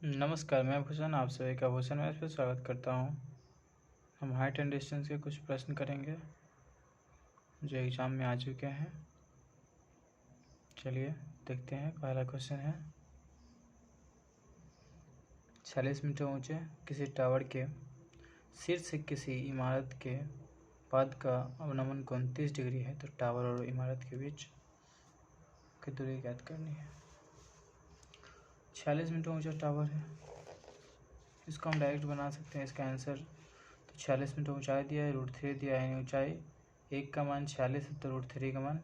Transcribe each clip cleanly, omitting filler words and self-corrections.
नमस्कार, मैं भूषण आप सभी का भूषण मैथ पे स्वागत करता हूं। हम हाइट एंड डिस्टेंस के कुछ प्रश्न करेंगे जो एग्ज़ाम में आ चुके हैं। चलिए देखते हैं। पहला क्वेश्चन है, 46 मीटर ऊंचे किसी टावर के शीर्ष से किसी इमारत के पद का अवनमन कोण 30 डिग्री है, तो टावर और इमारत के बीच की दूरी ज्ञात करनी है। 46 मीटर ऊंचा टावर है, इसको हम डायरेक्ट बना सकते हैं। इसका आंसर तो 46 मीटर ऊंचाई दिया है, √3 दिया है, यानी ऊंचाई 1 का मान 46 है, तो √3 का मान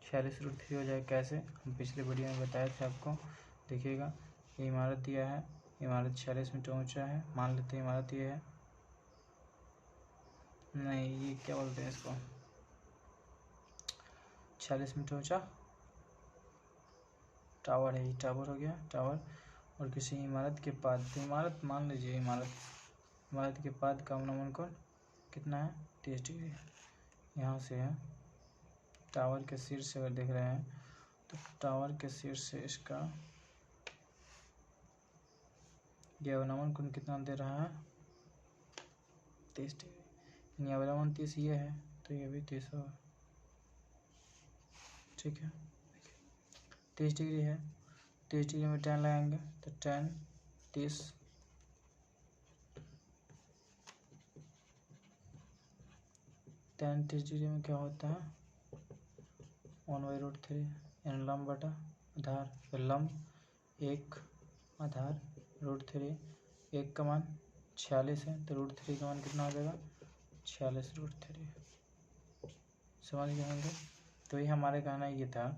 46 √3 हो जाएगा। कैसे, हम पिछले वीडियो में बताए थे आपको। देखिएगा, ये इमारत दिया है, इमारत 46 मीटर ऊंचा है। मान लेते हैं इमारत ये है, नहीं ये क्या बोलते हैं इसको, 46 मीटर ऊंचा टावर है, ये टावर हो गया टावर। और किसी इमारत के पाद, तो इमारत मान लीजिए इमारत के पाद का अवनमन कोण कितना है, 30 डिग्री है। यहाँ से है टावर के शीर्ष से, अगर देख रहे हैं तो टावर के शीर्ष से इसका यह अवनमन कोण कितना दे रहा है, 30 डिग्री। यानी अवनमन 30 ये है, तो ये भी 30 होगा। ठीक है, 30 डिग्री है, 30 डिग्री में 10 लगाएंगे तो 10 30 डिग्री में क्या होता है, 1/√3, यानी लंब बटा आधार। तो लंब 1 आधार √3, 1 का मान 46 है, तो √3 का मान कितना हो जाएगा, 46 √3। समझ गए होंगे। तो ये हमारे कहना ये था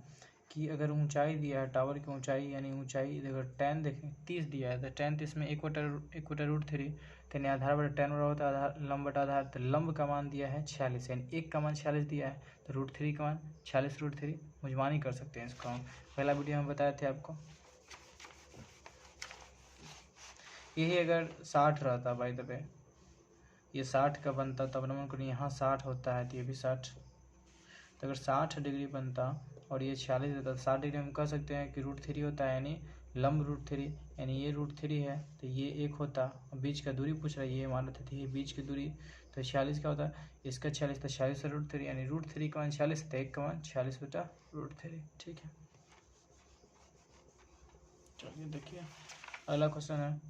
कि अगर ऊंचाई दिया है टावर की ऊंचाई, यानी ऊंचाई अगर 10 देखें 30 दिया है, तो 10 30 में 1/√3, तो यानी आधार बटा 10 बड़ा होता है आधार, लंब बटा आधार। तो लंब का मान दिया है 46, यानी 1 का मान 46 दिया है, तो √3 का मान 46 √3 मुझमानी कर सकते हैं इसको हम। पहला वीडियो में बताए थे आपको। यही अगर 60 रहता, बाय द वे ये 60 का बनता, तब अवनमन कोण यहाँ 60 होता है, तो ये भी 60। तो अगर 60 डिग्री बनता और ये 46 देता, तो 60 डिग्री हम कह सकते हैं कि √3 होता है, यानी लंब √3, यानी ये √3 है, तो ये 1 होता। बीच का दूरी पूछ रहा है, ये इमारत है, ये बीच की दूरी, तो 46 क्या होता है, इसका 46, तो 46 से √3, यानी √3 का मान 46, तो 1 का मान 46 बटा √3। ठीक है, चलिए देखिए अगला क्वेश्चन है,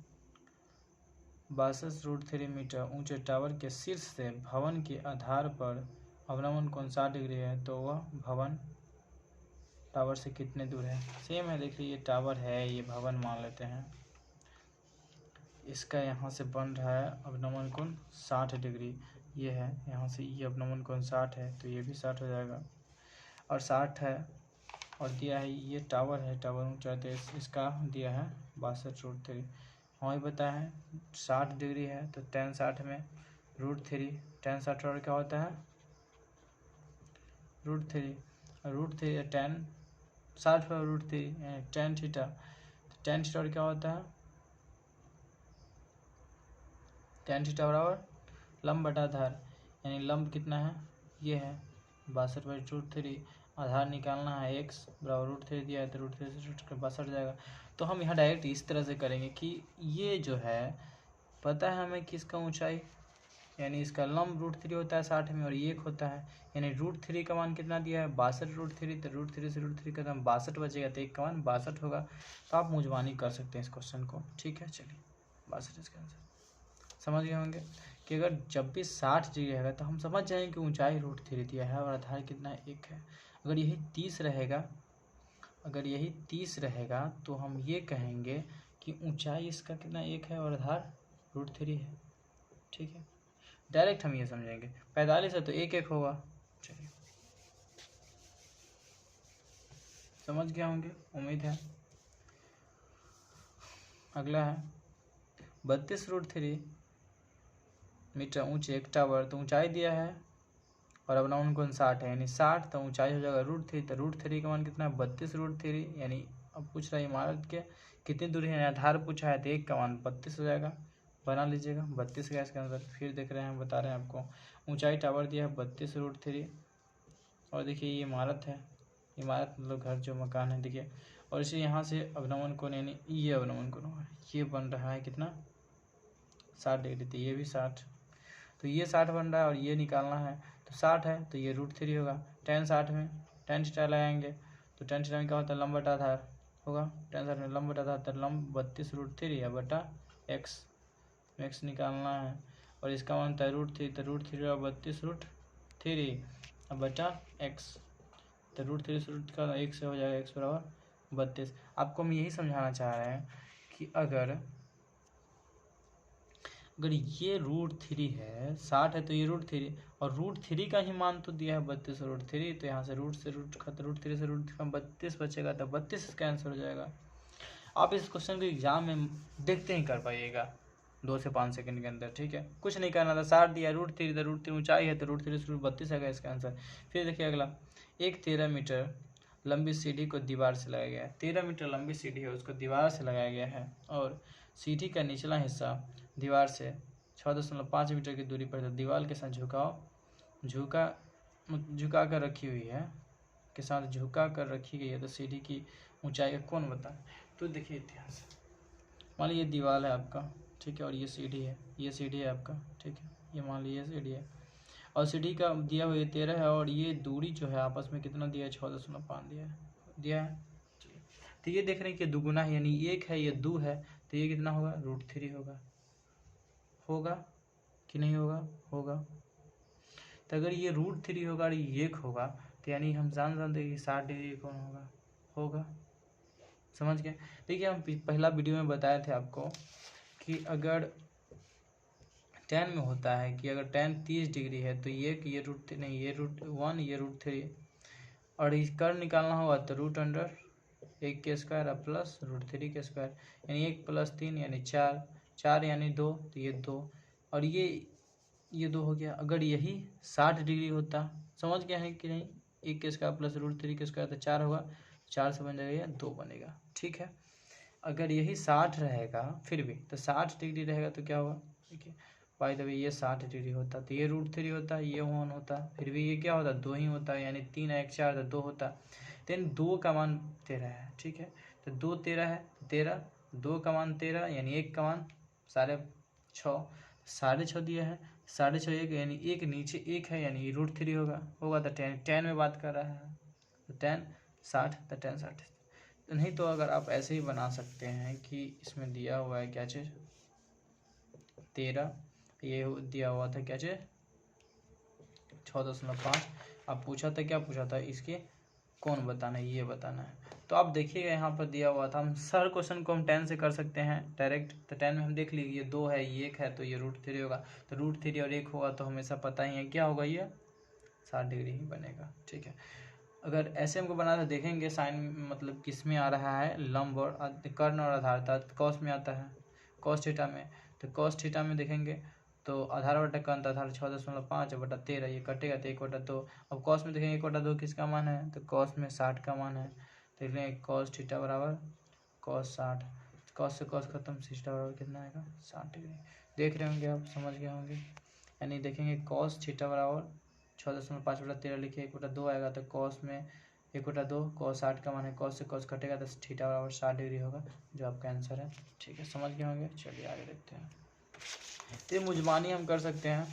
62 √3 मीटर ऊंचे टावर के शीर्ष से भवन के आधार पर अवनमन कोण 60 डिग्री है, तो वह भवन टावर से कितने दूर है। सेम है, देखिए ये टावर है, ये भवन मान लेते हैं, इसका यहाँ से बन रहा है अवनमन कोण 60 डिग्री, ये है यहाँ से, ये अवनमन कोण 60 है, तो ये भी 60 हो जाएगा। और 60 है और दिया है, ये टावर है, टावर ऊँचा, तो इसका दिया है 62 √3। हमें पता है 60 डिग्री है, तो 10 60 में √3, 10 60 और क्या होता है √3, √3 10 60 पर √3 यानी tan थीटा, तो tan थीटा और क्या होता है, tan थीटा बराबर लंब बटा आधार, यानी लंब कितना है, ये है 62/√3। आधार निकालना है, x बराबर √3 दिया है, तो √3 से √3 62 जाएगा। तो हम यहाँ डायरेक्ट इस तरह से करेंगे कि ये जो है पता है हमें कि इसका ऊंचाई, यानी इसका लंब √3 होता है 60 में, और ये 1 होता है, यानी √3 का मान कितना दिया है, 62 √3, तो √3 से √3 का दाम 62 बचेगा, तो 1 का मान 62 होगा। तो आप मुझमानी कर सकते हैं इस क्वेश्चन को। ठीक है, चलिए 62 इसका आंसर। समझ गए होंगे कि अगर जब भी 60 डिग्री रहेगा तो हम समझ जाएंगे कि ऊंचाई √3 दिया है और आधार कितना 1 है। अगर यही 30 रहेगा, अगर यही 30 रहेगा, तो हम ये कहेंगे कि ऊंचाई इसका कितना 1 है और आधार √3 है। ठीक है, डायरेक्ट हम ये समझेंगे। 45 है तो 1 होगा। चलिए, समझ गया होंगे, उम्मीद है। अगला है, 32 √3 मीटर ऊंचे एक टावर, तो ऊंचाई दिया है और अवनमन कोण 60 है, यानी 60, तो ऊंचाई हो जाएगा √3, तो √3 का मान कितना है, 32 √3, यानी अब पूछ रहा है इमारत के कितनी दूरी है, आधार पूछा है, तो 1 का मान 32 हो जाएगा। बना लीजिएगा 32 का इसका आंसर। फिर देख रहे हैं, बता रहे हैं आपको, ऊंचाई टावर दिया है 32 √3, और देखिए ये इमारत है, इमारत मतलब घर जो मकान है, देखिए और इसे यहाँ से अवनमन कोण यानी ये अवनमन कोण होगा, ये बन रहा है कितना 60 डिग्री, तो ये भी 60, तो ये 60 बन रहा है और ये निकालना है, तो 60 है तो ये √3 होगा। tan 60 में tan थीटा लगाएंगे तो tan थीटा में क्या होता है लंब बटा आधार होगा, tan 60 में लंब बटा आधार, तो लंब 32√3 या बटा x निकालना है और इसका मान होता है √3, तो √3 और 32√3 अब बटा x, तो √3 से √3 का 1 से हो जाएगा x बराबर 32। आपको हम यही समझाना चाह रहे हैं कि अगर ये √3 है, 60 है तो ये √3 और √3 का ही मान तो दिया है 32√3, तो यहाँ से √3 से √3 का 32 बचेगा, तो 32 इसका आंसर हो जाएगा। आप इस क्वेश्चन को एग्जाम में देखते ही कर पाइएगा 2 से 5 सेकंड के अंदर, ठीक है, कुछ नहीं करना था। 60 दिया, √3 तो √3 ऊंचाई है तो √3 से 32 है इसका आंसर। फिर देखिए अगला, एक 13 मीटर लंबी सीढ़ी को दीवार से लगाया गया है, 13 मीटर लंबी सीढ़ी है उसको दीवार से लगाया गया है और सीढ़ी का निचला हिस्सा दीवार से 6.5 मीटर की दूरी पर, तो दीवार के साथ झुका कर रखी हुई है, के साथ झुका कर रखी गई है, तो सीढ़ी की ऊंचाई का कौन बताए। तो देखिए इतिहास, मान लीजिए दीवार है आपका, ठीक है, और ये सीढ़ी है, ये सीढ़ी है आपका, ठीक है, ये मान लीजिए सीढ़ी है और सीढ़ी का दिया हुआ ये 13 है और ये दूरी जो है आपस में कितना दिया है 6.5 दिया है। तो ये देख रहे हैं कि दुगुना है, यानी 1 है ये 2 है, तो ये कितना होगा √3 होगा कि नहीं होगा। तो अगर ये √3 होगा और ये 1 होगा तो यानी हम जानते हैं कि 60 डिग्री कौन होगा। समझ गए। देखिए हम पहला वीडियो में बताए थे आपको कि अगर tan में होता है कि अगर tan 30 डिग्री है तो ये √1 ये √3 और इस कर्व निकालना होगा तो √1 के स्क्वायर प्लस √3 के स्क्वायर, यानी 1 + 3 यानी 4 यानी 2, तो ये 2 और ये 2 हो गया। अगर यही 60 डिग्री होता, समझ गया है कि नहीं, 1 के स्क्वायर प्लस √3 के स्क्वायर तो 4 होगा, 4 से बन जाएगा या 2 बनेगा, ठीक है। अगर यही 60 रहेगा फिर भी, तो 60 डिग्री रहेगा तो क्या होगा, देखिए बाय द वे ये 60 डिग्री होता तो ये √3 होता, ये 1 होता, फिर भी ये क्या होता 2 ही होता, यानी 3 1 4 तो 2 होता। देन 2 का मान 13 है, ठीक है, तो 2 13 है, 13 2 का मान 13 यानी 1 का मान 6.5 दिया है, 6.5 1 यानी 1 नीचे 1 है यानी √3 होगा तो tan में बात कर रहा है, तो tan 60 तो tan 60। नहीं तो अगर आप ऐसे ही बना सकते हैं कि इसमें दिया हुआ है क्या चीज़ 13, ये दिया हुआ था क्या चीज़ 6.5, अब पूछा था क्या पूछा था, इसके कौन बताना है, ये बताना है। तो आप देखिएगा यहाँ पर दिया हुआ था, हम हर क्वेश्चन को हम tan से कर सकते हैं डायरेक्ट, तो tan में हम देख लीजिए ये 2 है ये 1 है तो ये √3 होगा, तो √3 और 1 होगा तो हमेशा पता ही है क्या होगा, ये 60 डिग्री ही बनेगा, ठीक है। अगर ऐसे हमको बनाना देखेंगे साइन मतलब किस में आ रहा है, लंब और कर्ण और आधार था, कॉस में आता है, कॉस थीटा में, तो कॉस थीटा में देखेंगे तो आधार बटा कर्ण, तो आधार 6.5 बटा 13, ये कटेगा तो 1/2। अब कॉस में देखेंगे 1/2 किसका मान है, तो कॉस में 60 का मान है, देख लेंगे कॉस थीटा बराबर कॉस 60, कॉस से कॉस खत्म, थीटा बराबर कितना आएगा 60 डिग्री। देख रहे होंगे आप, समझ गए होंगे, यानी देखेंगे कॉस थीटा बराबर 6.5 बटा 13 लिखिए 1/2 आएगा, तो कॉस में 1/2 कॉस 60 का मान है, कॉस से कॉस कटेगा तो थीटा बराबर 60 डिग्री होगा, जो आपका आंसर है, ठीक है, समझ गए होंगे। चलिए आगे देखते हैं। ये मुजमानी हम कर सकते हैं,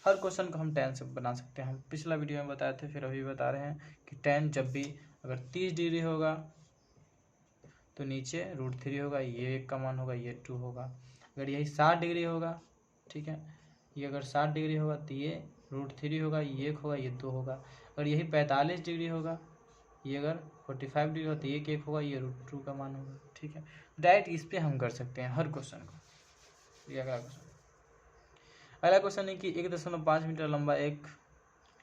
हर क्वेश्चन को हम tan से बना सकते हैं, हम पिछला वीडियो में बताए थे फिर अभी बता रहे हैं कि tan जब भी अगर 30 डिग्री होगा तो नीचे √3 होगा, ये 1 का मान होगा, ये 2 होगा। अगर यही 60 डिग्री होगा, ठीक है, ये अगर 60 डिग्री होगा तो ये √3 होगा, ये 1 होगा, ये 2 होगा। अगर यही 45 डिग्री होगा, ये अगर 45 डिग्री होगा तो ये 1 होगा, ये √2 का मान होगा, ठीक है। डायरेक्ट इस पर हम कर सकते हैं हर क्वेश्चन को। ये अगला क्वेश्चन है कि 1.5 मीटर लंबा एक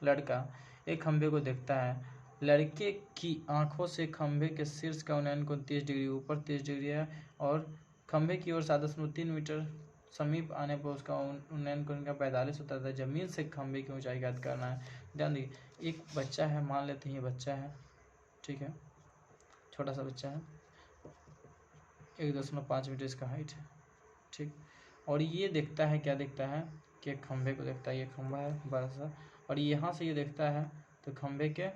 लड़का एक खंभे को देखता है, लड़के की आंखों से खंभे के शीर्ष का उन्नयन कोण 30 डिग्री ऊपर 30 डिग्री है और खंभे की ओर 7.3 मीटर समीप आने पर उसका उन्नयन कोण का 45 होता था। जमीन से खंभे की ऊंचाई ज्ञात करना है। ध्यान दीजिए, एक बच्चा है, मान लेते हैं ये बच्चा है, ठीक है, छोटा सा बच्चा है, 1.5 मीटर इसका हाइट है, ठीक, और ये देखता है, क्या देखता है कि खंभे को देखता है, ये खंभा है बड़ा सा, और यहाँ से ये देखता है तो खंभे के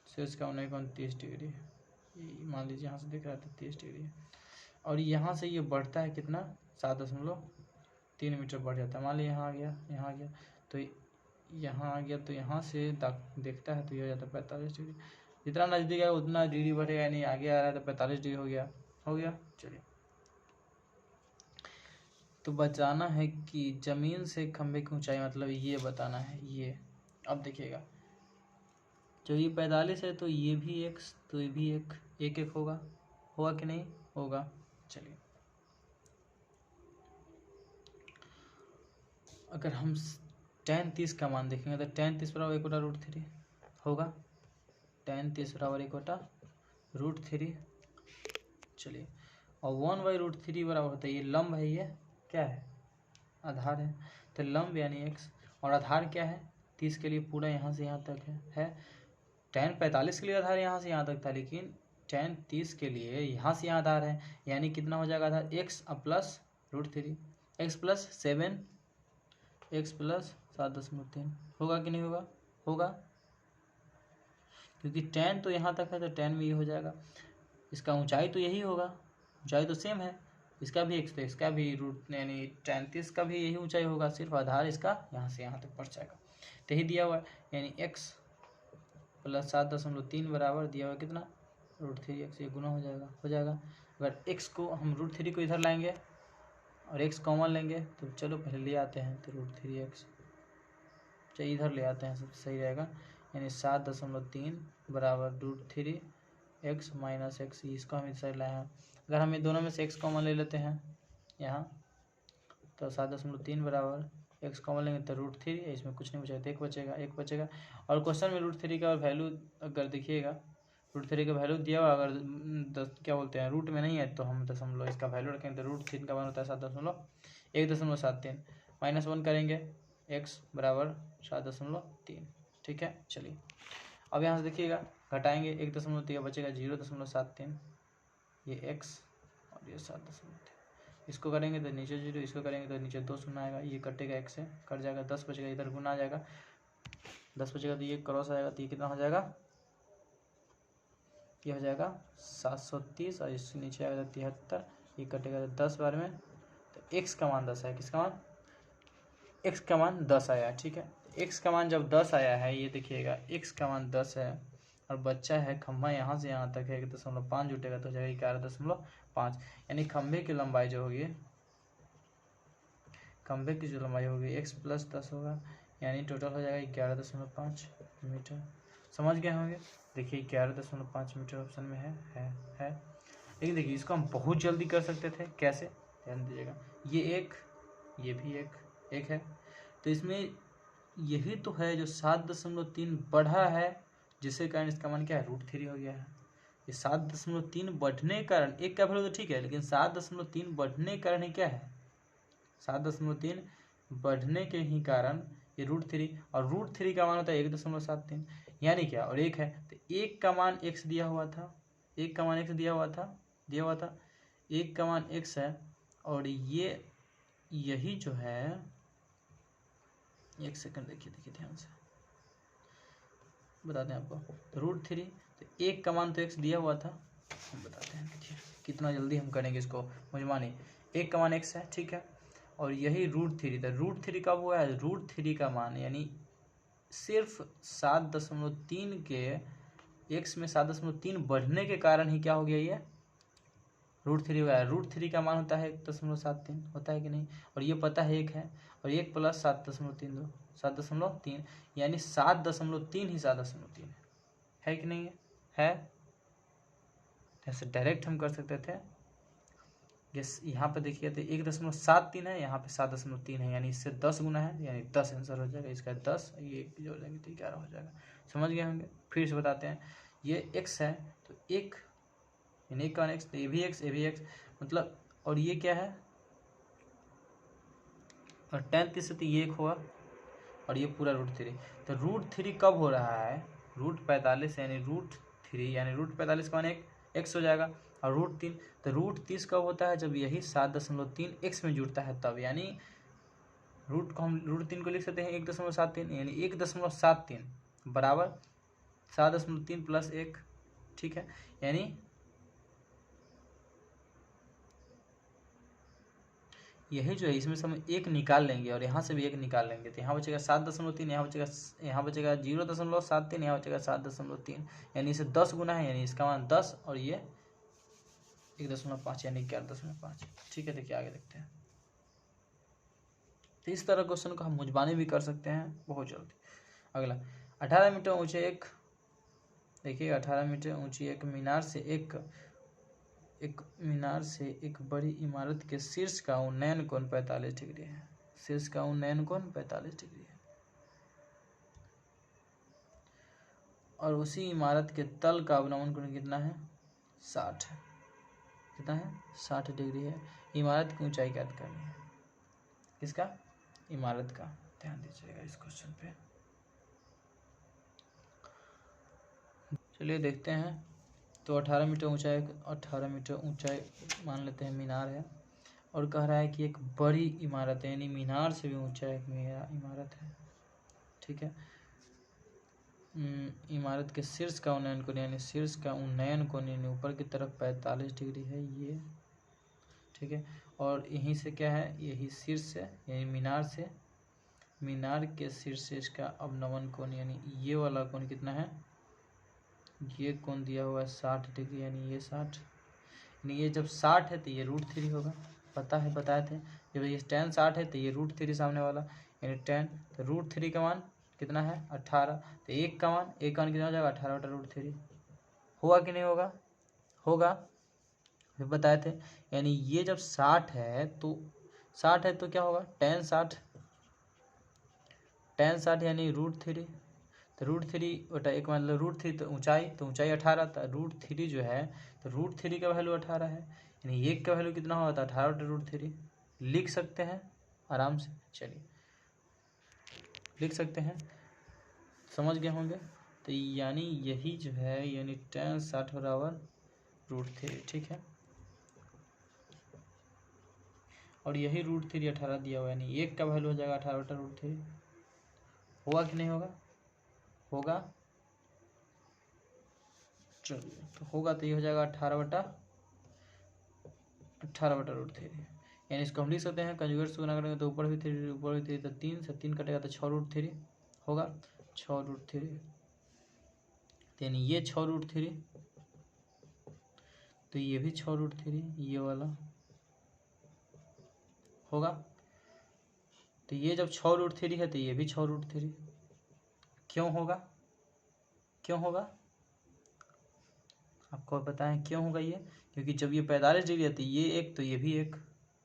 शीर्ष का उन्नयन कोण 30 डिग्री है, मान लीजिए यहाँ से दिख रहा था 30 डिग्री है, और यहाँ से ये बढ़ता है कितना 7.3 मीटर बढ़ जाता है। मान लीजिए यहाँ आ गया, यहाँ आ गया, तो यहाँ आ गया, तो यहाँ से देखता है तो ये हो जाता है 45 डिग्री। जितना नज़दीक है उतना डिग्री बढ़ेगा, यानी आगे आ रहा है तो 45 डिग्री हो गया, हो गया। चलिए, तो बताना है कि जमीन से खंभे की ऊंचाई, मतलब ये बताना है। ये अब देखिएगा, जो ये 45 है तो ये भी एक, तो ये भी एक, एक एक होगा, होगा कि नहीं होगा। चलिए, अगर हम tan 30 का मान देखेंगे तो tan 30 बराबर 1/√3 होगा। tan 30 बराबर 1/√3। चलिए, और 1/√3 बराबर होता है, ये लंब है, ये क्या है आधार है, तो लंब यानी x, और आधार क्या है 30 के लिए पूरा यहाँ से यहाँ तक है। tan 45 के लिए आधार यहाँ से यहाँ तक था, लेकिन tan 30 के लिए यहाँ से यहाँ आधार है, यानी कितना हो जाएगा आधार x plus √3, x plus 7, x plus 7.3 होगा कि नहीं होगा, होगा, क्योंकि tan तो यहाँ तक है तो tan में ये हो जाएगा। इसका ऊंचाई तो यही होगा, ऊंचाई तो सेम है, इसका भी x, तो इसका भी रूट यानी tan 30 का भी यही ऊंचाई होगा, सिर्फ आधार इसका यहाँ से यहाँ तक बढ़ जाएगा। तो यही दिया हुआ है, यानी x प्लस 7.3 बराबर दिया हुआ कितना √3x, ये गुना हो जाएगा, हो जाएगा। अगर x को हम √3 को इधर लाएंगे और x कॉमन लेंगे तो चलो पहले ले आते हैं, तो √3x, चलिए इधर ले आते हैं, सबसे सही रहेगा, यानी 7.3 बराबर √3x माइनस x, इसको हम इस साइड लाए हैं। अगर हम ये दोनों में से x कॉमन ले लेते हैं यहाँ, तो 7.3 बराबर x कॉमन लेंगे तो √3, इसमें कुछ नहीं बचेगा, तो एक बचेगा, एक बचेगा। और क्वेश्चन में √3 का वैल्यू अगर देखिएगा, √3 का वैल्यू दिया हुआ, अगर क्या बोलते हैं रूट में नहीं है तो हम दशमलव इसका वैल्यू रखेंगे, तो √3 का मान होता है 7.173, -1 करेंगे x बराबर 7.3, ठीक है। चलिए, अब यहाँ से देखिएगा, घटाएंगे 1.3 बचेगा 0.73, ये x और ये 7.3, इसको करेंगे तो नीचे 0, इसको करेंगे तो नीचे 2 शून्य आएगा, ये कटेगा, x से कट जाएगा, 10 बचेगा, इधर गुना आ जाएगा, 10 बचेगा तो ये क्रॉस आएगा, तो ये कितना हो जाएगा, ये हो जाएगा 730, और इससे नीचे आएगा 73, ये कटेगा 10 बार में, तो x का मान 10 है, किसका मान, x का मान 10 आया, ठीक है। x का मान जब 10 आया है, ये देखिएगा x का मान 10 है, और बच्चा है खंभा यहाँ से यहाँ तक है 1.5 जुटेगा तो हो जाएगा 11.5, यानी खंभे की लंबाई जो होगी, खंभे की जो लंबाई होगी x प्लस 10 होगा, यानी टोटल हो जाएगा 11.5 मीटर। समझ गए होंगे, देखिए 11.5 मीटर ऑप्शन में है। लेकिन देखिए इसको हम बहुत जल्दी कर सकते थे, कैसे, ध्यान दीजिएगा, ये एक, ये भी एक है, तो इसमें यही तो है जो 7.3 बढ़ा है, जिसके कारण इसका मान क्या है √3 हो गया है। ये 7.3 बढ़ने के कारण, एक का वैल्यू तो ठीक है, लेकिन 7.3 बढ़ने के कारण ही क्या है, 7.3 बढ़ने के ही कारण ये √3, और √3 का मान होता है 1.73, यानी क्या, और एक है तो एक का मान x दिया हुआ था, एक का मान x दिया हुआ था, एक का मान x है, और ये यही जो है, एक सेकंड देखिए ध्यान से बताते हैं आपको, तो √3, तो एक का मान तो x दिया हुआ था, हम बताते हैं, देखिए कितना जल्दी हम करेंगे इसको, मुझे मानिए एक का मान x है, ठीक है, और यही √3 था, √3 कब हुआ है, √3 का मान यानी सिर्फ 7.3 के x में 7.3 बढ़ने के कारण ही क्या हो गया, ये √3 हुआ है। √3 का मान होता है 1.73, होता है कि नहीं, और ये पता है एक है, और एक प्लस 7.3 यानी 7.3 ही 7.3 है कि नहीं है, ऐसे डायरेक्ट हम कर सकते थे। यस, यहाँ पे देखिए तो 1.73 है, यहाँ पे 7.3 है, यानी इससे 10 गुना है, यानी 10 आंसर हो जाएगा इसका, 10, ये जोड़ लेंगे तो 11 हो जाएगा। समझ गए होंगे, फिर से बताते हैं, ये x है तो एक, यानी एक का x, तो ये भी x, मतलब, और ये क्या है, और tan 30 तो ये एक हुआ, और ये पूरा √3, तो √3 कब हो रहा है, √45 यानी √3, यानी √45 का मान एक x हो जाएगा, और √3, तो √30 कब होता है, जब यही 7.3 x में जुड़ता है तब, यानी रूट को हम √3 को लिख सकते हैं 1.73, यानी 1.73 बराबर 7.3 प्लस 1, ठीक है, यानी यही जो है इसमें से हम एक निकाल लेंगे और यहाँ से भी एक निकाल लेंगे, तो यहाँ बचेगा 7.3, यहाँ बचेगा 0.73, यहाँ बचेगा 7.3, यानी इसे 10 गुना है, यानी इसका मान 10 और ये 1.5 यानी 11.5। ठीक है, देखिए आगे देखते हैं। तो इस तरह क्वेश्चन को हम मुजबानी भी कर सकते हैं बहुत जल्दी। अगला 18 मीटर ऊंचे एक, देखिए 18 मीटर ऊंची एक मीनार से एक बड़ी इमारत के शीर्ष का उन्नयन कोण 45 डिग्री है। शीर्ष का उन्नयन कोण 45 डिग्री है और उसी इमारत के तल का अवनमन कोण कितना है? 60 है। कितना है? 60 डिग्री है। इमारत की ऊंचाई ज्ञात करनी है। किसका? इमारत का। ध्यान दीजिएगा इस क्वेश्चन पे। चलिए देखते हैं। तो 18 मीटर ऊंचाई, 18 मीटर ऊंचाई मान लेते हैं मीनार है, और कह रहा है कि एक बड़ी इमारत है, यानी मीनार से भी ऊंचा एक इमारत है। ठीक है, इमारत के शीर्ष का उन्नयन कोण, यानी शीर्ष का उन्नयन कोण यानी ऊपर की तरफ 45 डिग्री है ये। ठीक है, और यहीं से क्या है? यही शीर्ष से, यानी मीनार के शीर्ष से इसका अवनमन कोण यानी ये वाला कोण कितना है? ये कोण दिया हुआ है 60 डिग्री, यानी ये 60, यानी ये जब 60 है तो ये √3 होगा। पता है, बताए थे। जब ये tan 60 है तो ये √3 सामने वाला, यानी tan, तो √3 का मान कितना है? 18। तो एक का मान कितना हो जाएगा? 18/√3। होगा कि नहीं होगा? होगा, फिर बताए थे। यानी ये जब 60 है तो क्या होगा? tan 60 यानी √3, तो √3 बटा एक मतलब √3, तो ऊंचाई 18, तो √3 जो है, तो √3 का वैल्यू 18 है, यानी एक का वैल्यू कितना होगा? 18/√3 लिख सकते हैं आराम से। चलिए लिख सकते हैं, समझ गए होंगे। तो यानी यही जो है, यानी tan 60 बराबर √3। ठीक है, और यही √3 18 दिया हुआ है, यानी एक का वैल्यू हो जाएगा 18/√3। होगा कि नहीं होगा? होगा। चलिए, तो होगा तो ये हो जाएगा 18/√3, यानी इसको हम लिख सकते हैं कंजुगेट से गुना करेंगे तो ऊपर भी 3, तो 3 से 3 कटेगा तो 6√3 होगा। 6√3, यानी ये 6√3, तो ये भी 6√3, ये वाला होगा। तो ये जब 6√3 है तो ये भी 6√3। क्यों होगा? क्यों होगा? आपको बताएं क्यों होगा ये? क्योंकि जब ये 45 डिग्री है तो ये एक, तो ये भी एक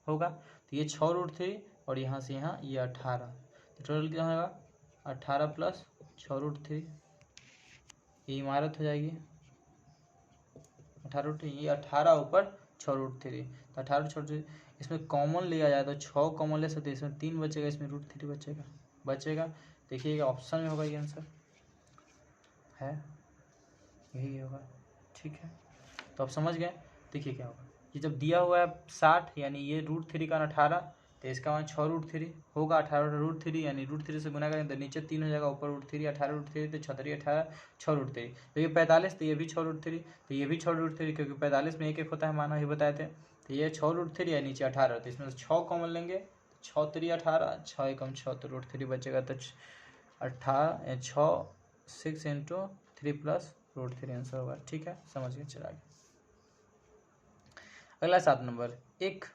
होगा। तो ये 6√3 और यहाँ से यहाँ ये 18, तो टोटल कितना होगा? 18 प्लस 6√3, ये इमारत हो जाएगी 18, ये 18 ऊपर 6√3, तो 18 इसमें कॉमन लिया जाए तो 6 कॉमन ले सकते हैं, इसमें 3 बचेगा, इसमें √3 बचेगा। देखिएगा ऑप्शन में होगा ये आंसर है, यही होगा। ठीक है, तो आप समझ गए। देखिए क्या होगा, ये जब दिया हुआ है 60, यानी ये √3 का 18, तो इसका मान 6√3 होगा। 18/√3 यानी √3 से गुना करें तो नीचे 3 हो जाएगा, ऊपर √3, 18√3 तो 6×3 18, 6√3। तो ये 45, तो ये भी 6√3, तो ये भी 6√3, क्योंकि 45 में एक एक होता है माना, ही बताए थे। तो ये 6√3 या नीचे 18, तो इसमें से 6 कॉमन लेंगे, 6×3 18, 6 एकम 6, तो √3 बचेगा। तो 18 6 6 × 3 प्लस √3 आंसर होगा। ठीक है, समझ गए। चला गया। अगला 7 नंबर, एक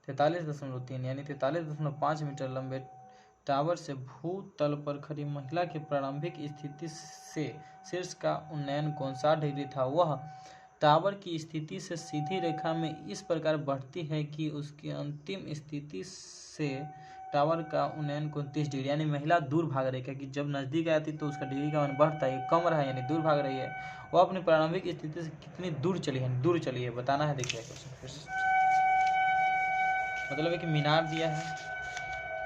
43.3 यानी 43.5 मीटर लंबे टावर से भूतल पर खड़ी महिला की प्रारंभिक स्थिति से शीर्ष का उन्नयन कोण 60 डिग्री था। वह टावर की स्थिति से सीधी रेखा में इस प्रकार बढ़ती है कि उसकी अंतिम स्थिति से टावर का उन्नयन कोण 30 डिग्री, यानी महिला दूर भाग रही है कि जब नजदीक आती तो उसका डिग्री का मान बढ़ता है, कम रहा है यानी दूर भाग रही है। वो अपनी प्रारंभिक स्थिति से कितनी दूर चली है, बताना है। देखिए क्वेश्चन फिर से, मतलब एक मीनार दिया है,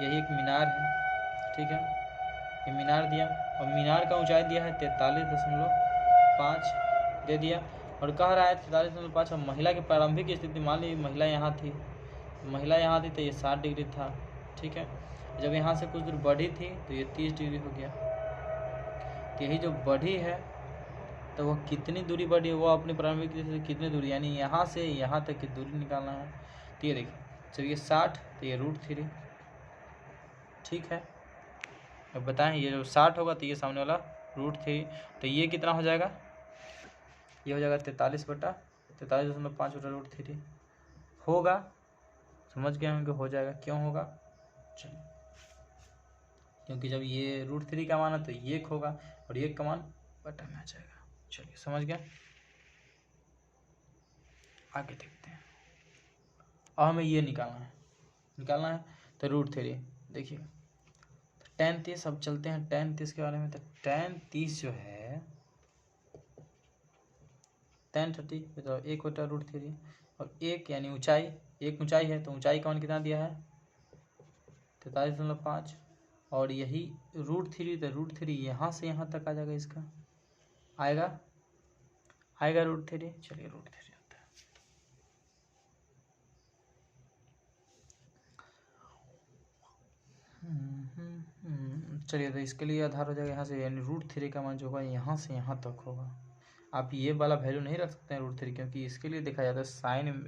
यही एक मीनार है। ठीक है, ये मीनार दिया और मीनार का ऊंचाई दिया है 43.5 दे दिया, और कह रहा है 43.5, और महिला की प्रारंभिक स्थिति, मान लीजिए महिला यहाँ थी, तो ये 60 डिग्री था। ठीक है, जब यहाँ से कुछ दूर बढ़ी थी तो ये 30 डिग्री हो गया। तो यही जो बढ़ी है तो वह कितनी दूरी बढ़ी है, वो अपनी प्रारंभिक स्थिति से कितनी दूरी, यानी यहाँ से यहाँ तक की दूरी निकालना है। तो ये देखिए जब ये 60 तो ये √3, ठीक है। अब बताएं ये जब 60 होगा तो ये सामने वाला √3, तो ये कितना हो जाएगा, ये हो जाएगा 43/43.5/√3 होगा। समझ गए होंगे हो जाएगा, क्यों होगा, चलिए, क्योंकि जब ये √3 का मान है तो ये 1 होगा और ये 1 का मान बटा में आ जाएगा। चलिए समझ गया, आगे देखते हैं। अब हमें ये निकालना है तो √3 देखिए tan 30। अब चलते हैं tan 30 के बारे में। तो tan 30 जो है tan 30 तो 1/√3 और 1 यानी ऊंचाई, 1 ऊंचाई है तो ऊंचाई का मान कितना दिया है 43.5 और यही √3 तो √3 यहाँ से यहाँ तक आ जाएगा, इसका आएगा √3। चलिए √3 आता है। चलिए तो इसके लिए आधार हो जाएगा यहाँ से, यानी √3 का मान जो होगा यहाँ से यहाँ तक होगा। आप ये वाला वैल्यू नहीं रख सकते हैं √3, क्योंकि इसके लिए देखा जाता है साइन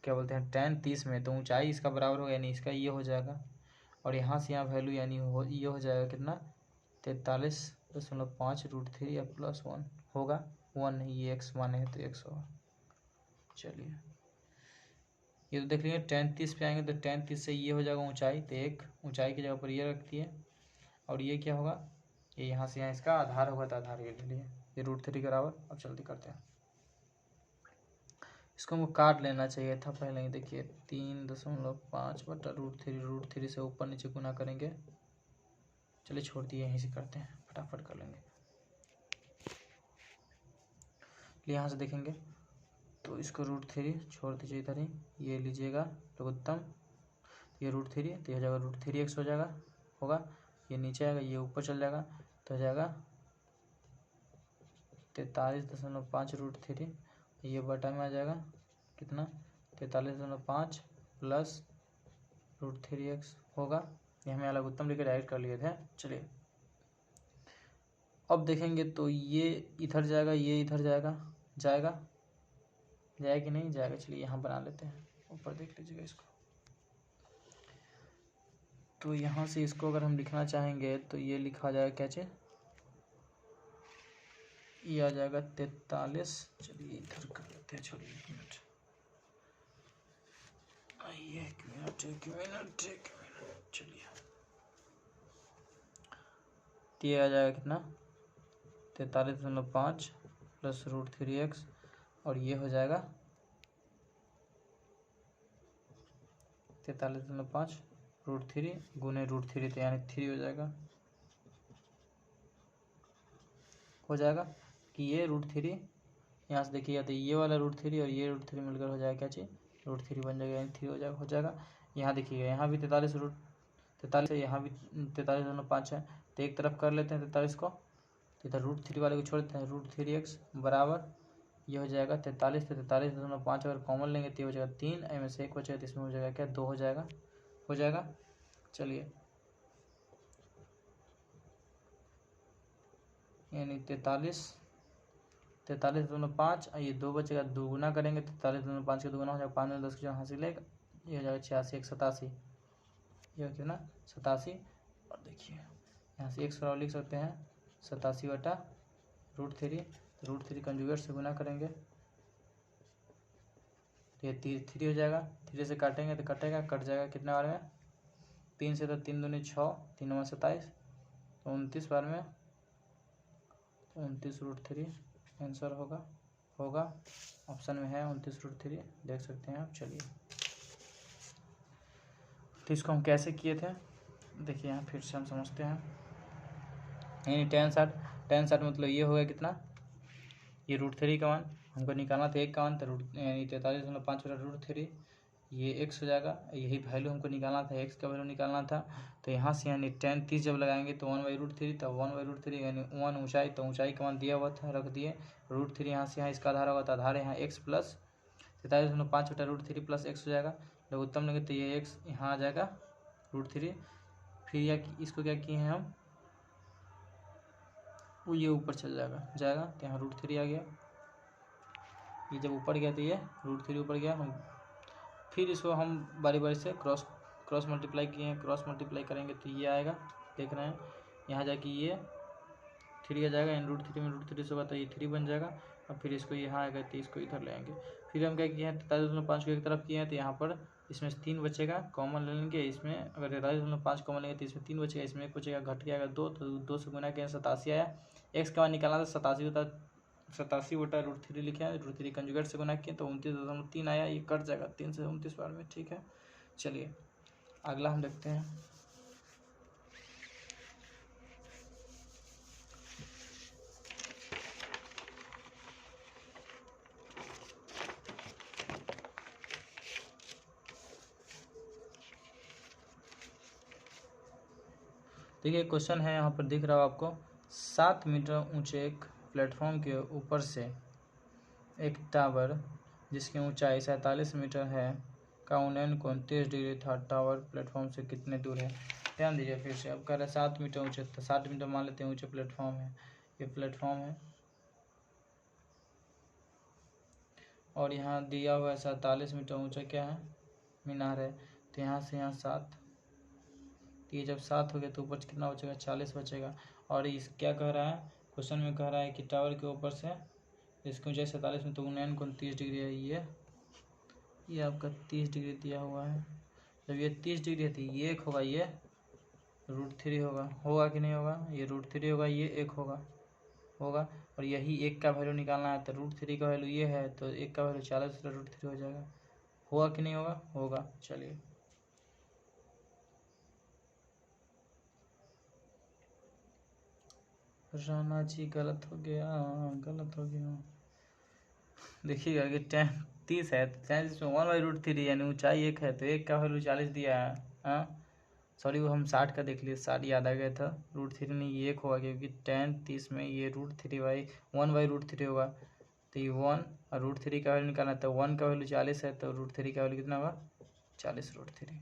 क्या बोलते हैं tan 30 में, तो ऊंचाई इसका बराबर होगा यानी इसका ये हो जाएगा और यहाँ से यहाँ वैल्यू यानी ये हो जाएगा कितना 43.5 √3 या +1 होगा, 1 नहीं, ये x मान है तो x होगा। चलिए ये तो देख लीजिए tan 30 पे आएंगे तो tan 30 से ये हो जाएगा ऊंचाई, तो एक ऊंचाई की जगह पर ये रख दिए और ये क्या होगा, ये यहाँ से यहाँ इसका आधार होगा तो आधार ये ले लिए, ये √3 के बराबर। अब जल्दी करते हैं, इसको हमको काट लेना चाहिए था पहले ही। देखिए 3.5/√3, √3 से ऊपर नीचे गुना करेंगे। चलिए छोड़ दिए, यहीं से करते हैं, फटाफट कर लेंगे। यहाँ से देखेंगे तो इसको √3 छोड़ दीजिए इधर ही, ये लीजिएगा लघुत्तम, ये √3 तो हो जाएगा √3x हो जाएगा होगा, ये नीचे आएगा ये ऊपर चल जाएगा तो हो जाएगा 43.5 √3, ये बटा में आ जाएगा कितना 43.5 प्लस √3x होगा। ये हमें अलग उत्तम लेकर डायरेक्ट कर लिए थे। चलिए अब देखेंगे तो ये इधर जाएगा, ये इधर जाएगा कि नहीं जाएगा। चलिए यहाँ बना लेते हैं, ऊपर देख लीजिएगा इसको। तो यहाँ से इसको अगर हम लिखना चाहेंगे तो ये लिखा जाएगा क्या चीज़, ये आ जाएगा 43। चलिए इधर कर लेते हैं, छोड़िए 1 मिनट, आइए 1 मिनट। चलिए तो ये आ जाएगा कितना 43.5 प्लस √3x और ये हो जाएगा 43.5 √3 गुने √3 तो यानी 3 हो जाएगा कि ये √3 यहाँ से देखिएगा तो ये वाला √3 और ये √3 मिलकर हो जाएगा क्या चीज़ √3 बन जाएगा, यानी 3 हो जाएगा। यहाँ देखिएगा यहाँ भी 43 है, यहाँ भी 43.5 है, तो एक तरफ कर लेते हैं 43 को, तो इधर √3 वाले को छोड़ देते हैं, √3x बराबर ये हो जाएगा 43, तो 43.5 अगर कॉमन लेंगे तो ये हो जाएगा 3, में से 1 बचेगा तो इसमें हो जाएगा क्या 2 हो जाएगा। चलिए यानी 43.5 ये 2 बचेगा, दोगुना करेंगे 43.5 का दोगुना हो जाएगा 5 में 10 के हासिल है, ये हो जाएगा 86, 1 87, ये हो कितना 87। और देखिए यहाँ से 1 लिख सकते हैं 87/√3, √3 कंजुगेट से गुना करेंगे तो ये 3 हो जाएगा, 3 से काटेंगे तो कट जाएगा कितने बार में 3 से, तो 3 दूनी 6, 3 9 27, तो 29 बार में, तो 29√3 आंसर होगा ऑप्शन में है 29√3, देख सकते हैं आप। चलिए तो इसको हम कैसे किए थे देखिए, यहाँ फिर से हम समझते हैं। यानी tan 60 मतलब ये हो गया कितना, ये √3 का मान हमको निकालना था, 1 का मान, तो यानी 43.5/√3 ये x हो जाएगा। यही वैल्यू हमको निकालना था, x का वैल्यू निकालना था, तो यहाँ से यानी tan 30 जब लगाएंगे तो 1/√3, तो 1/√3 यानी 1 ऊंचाई, तो ऊंचाई का मान दिया हुआ था रख दिए, √3 यहाँ से यहाँ इसका आधार होगा, तो आधार यहाँ x प्लस 43.5/√3 प्लस x हो जाएगा। जब उत्तम लेंगे तो ये x यहाँ आ जाएगा √3, फिर या इसको क्या किए हैं हम, वो ये ऊपर चल जाएगा तो यहाँ √3 आ गया। ये जब ऊपर गया तो ये √3 ऊपर गया, हम फिर इसको हम बारी बारी से क्रॉस मल्टीप्लाई किए हैं, क्रॉस मल्टीप्लाई करेंगे तो ये आएगा, देख रहे हैं यहाँ जाके ये 3 आ जाएगा, इन √3 में √3 से होगा तो ये 3 बन जाएगा। अब फिर इसको यहाँ आएगा तो इसको इधर ले आएंगे। फिर हम क्या किए हैं 43.5 को एक तरफ किए हैं तो यहाँ पर इसमें 3 बचेगा, कॉमन ले लेंगे। इसमें अगर 43.5 कॉमन लेंगे तो इसमें 3 बचेगा, इसमें 1 बचेगा, घट के आएगा 2, तो 2 से गुना किया 87 आया। एक्स का मान निकालना था 87 होता, 87 बटा √3 लिखे हैं, √3 कंजुगेट से गुना किए तो 29.3 आया, ये कट जाएगा 3 से 29 बार में। ठीक है, चलिए अगला हम देखते हैं। देखिए क्वेश्चन है यहाँ पर दिख रहा हो आपको, 7 मीटर ऊंचे एक प्लेटफॉर्म के ऊपर से एक टावर जिसकी ऊंचाई 47 मीटर है का उन्नयन कोण 30 डिग्री था, टावर प्लेटफॉर्म से कितने दूर है। ध्यान दीजिए फिर से, अब कह रहे हैं 7 मीटर ऊंचे, तो 7 मीटर मान लेते हैं ऊंचे प्लेटफॉर्म है, ये प्लेटफॉर्म है और यहाँ दिया हुआ है 47 मीटर ऊंचा क्या है, मीनार है। तो यहाँ से यहाँ 7, ये जब 7 हो गया तो ऊपर कितना बचेगा, 40 बचेगा। और इस क्या कह रहा है क्वेश्चन में, कह रहा है कि टावर के ऊपर से इसकी ऊंचाई 47 में तो उन्नयन कोण 30 डिग्री है, ये आपका 30 डिग्री दिया हुआ है। जब ये 30 डिग्री है तो ये 1 होगा, ये √3 होगा कि नहीं होगा, ये √3 होगा, ये 1 होगा और यही 1 का वैल्यू निकालना है तो √3 का वैल्यू ये है तो 1 का वैल्यू 40 √3 हो जाएगा। होगा कि नहीं होगा, होगा। चलिए राणा जी गलत हो गया। देखिएगा कि 30 है, 30 में 1/√3 यानी ऊंचाई 1 है तो 1 का वैल्यू 40 दिया है। हाँ सॉरी, वो हम 60 का देख लिए, 60 याद आ गया था, √3 नहीं ये 1 होगा क्योंकि 30 में ये √3/1/√3 होगा तो ये 1 और √3 का वैल्यू निकालना था, 1 का वैल्यू 40 है तो √3 का वैल्यू कितना होगा, 40 √3।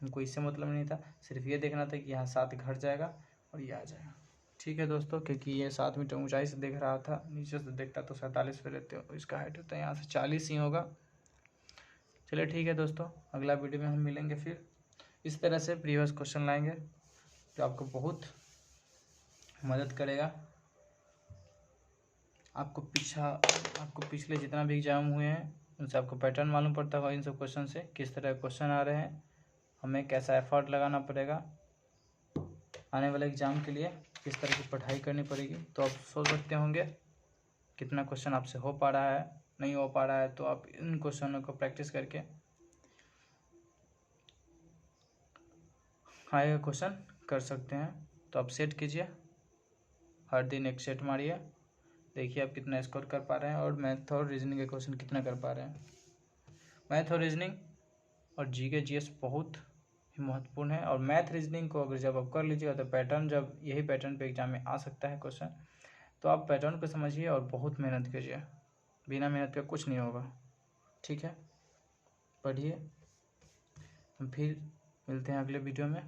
हमको इससे मतलब नहीं था, सिर्फ ये देखना था कि यहाँ 7 घट जाएगा और ये आ जाएगा। ठीक है दोस्तों, क्योंकि ये 7 मीटर ऊंचाई से देख रहा था, नीचे से देखता तो 47 पे लेते हो, इसका हाइट होता है यहाँ से 40 ही होगा। चलिए ठीक है दोस्तों, अगला वीडियो में हम मिलेंगे फिर इस तरह से प्रीवियस क्वेश्चन लाएंगे जो आपको बहुत मदद करेगा। आपको पिछले जितना भी एग्जाम हुए हैं उनसे आपको पैटर्न मालूम पड़ता होगा, इन सब क्वेश्चन से किस तरह क्वेश्चन आ रहे हैं, हमें कैसा एफर्ट लगाना पड़ेगा आने वाले एग्ज़ाम के लिए, किस तरह की पढ़ाई करनी पड़ेगी। तो आप सोच सकते होंगे कितना क्वेश्चन आपसे हो पा रहा है, नहीं हो पा रहा है, तो आप इन क्वेश्चनों को प्रैक्टिस करके आएगा क्वेश्चन कर सकते हैं। तो आप सेट कीजिए, हर दिन एक सेट मारिए, देखिए आप कितना स्कोर कर पा रहे हैं और मैथ और रीजनिंग के क्वेश्चन कितना कर पा रहे हैं। मैथ और रीजनिंग और जीके जीएस बहुत ही महत्वपूर्ण है, और मैथ रीजनिंग को अगर जब आप कर लीजिएगा तो पैटर्न, जब यही पैटर्न पे एग्जाम में आ सकता है क्वेश्चन, तो आप पैटर्न को समझिए और बहुत मेहनत कीजिए, बिना मेहनत के कुछ नहीं होगा। ठीक है, पढ़िए, हम फिर मिलते हैं अगले वीडियो में।